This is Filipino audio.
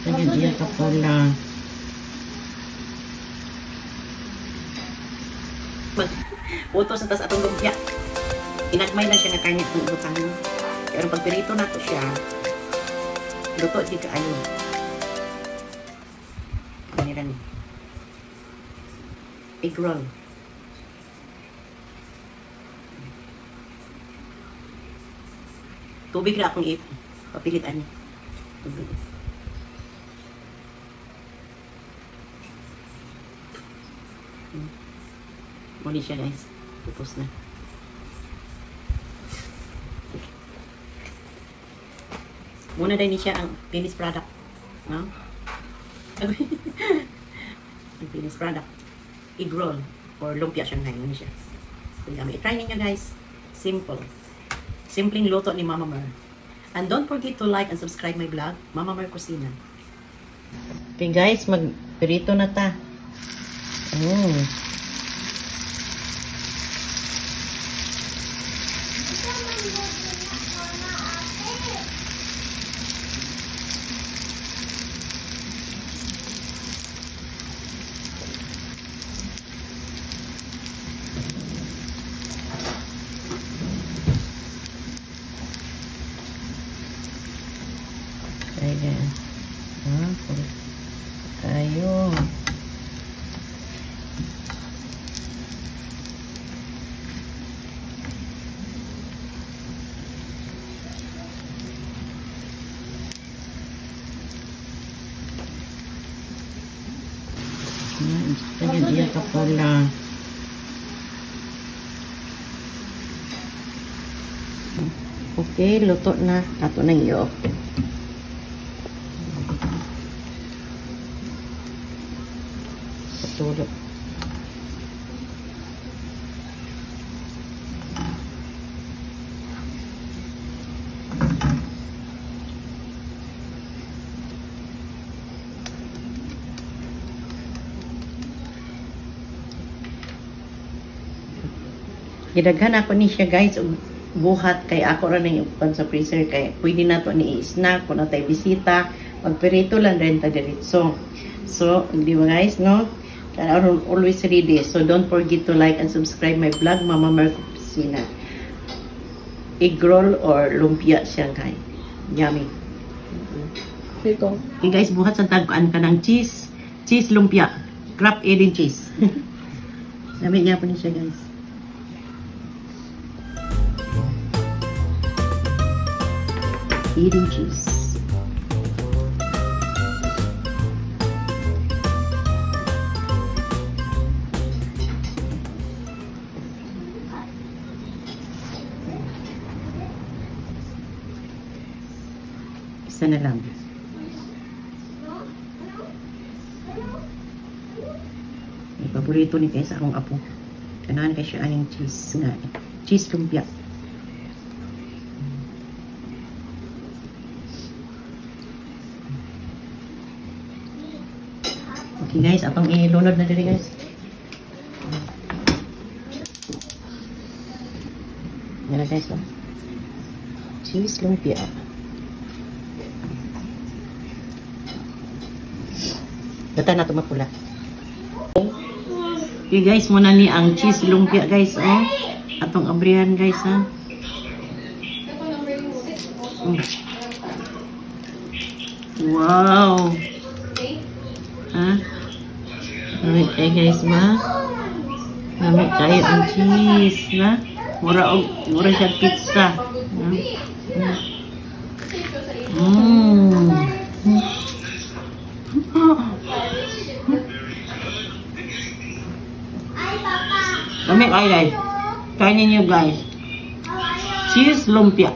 Ganyan dia ka pala. Utos na tas atong lumpia. Inagmay lang siya nga kanya itong ibutang. Pero pag pirito na to siya, luto di ka ayo. Kanilang egg roll. Tubig na akong papilitan niya. Tubig. Muli siya guys. Pupos na. Muna din siya ang finished product. No? Ang finished product. Egg roll. Or lumpia Shanghai. Muna siya. I-try ninyo guys. Simple. Simpleng luto ni Mama Mer. And don't forget to like and subscribe my vlog, Mama Mer Kusina. Okay guys, magperito na ta. Ayan. Tayo. Ganyan dia ka pala. Okay, luto na. Ato na iyo. Patulog. Gidaghan ako ni siya guys buhat kay ako ra nang iupan sa freezer kay pwede na to ni snack kung natay bisita magperito lang rin ta diretso. So di ba guys no, always ready. So don't forget to like and subscribe my vlog Mama Mer Kusina. Egg roll or lumpia Shanghai, yummy. Okay guys, buhat sa tagkuan ka ng cheese lumpia, crab Eden cheese. Dami niya po ni siya guys. Eden cheese. Isa na lang. May paborito ni kaya sa akong apo. Kanahan kay siya ang cheese nga. Cheese lumpia. Okay guys, atong ilunod na diri guys. Yan guys, oh. Cheese lumpia. Data na ito mapula. Okay guys, muna ni ang cheese lumpia guys, oh. Atong abrihan guys, ha. Wow. Ha? Namit kayo guys ba? Namit kayo ang cheese na? Mura siya pizza. Namit kayo guys. Kainin nyo guys. Cheese lumpia.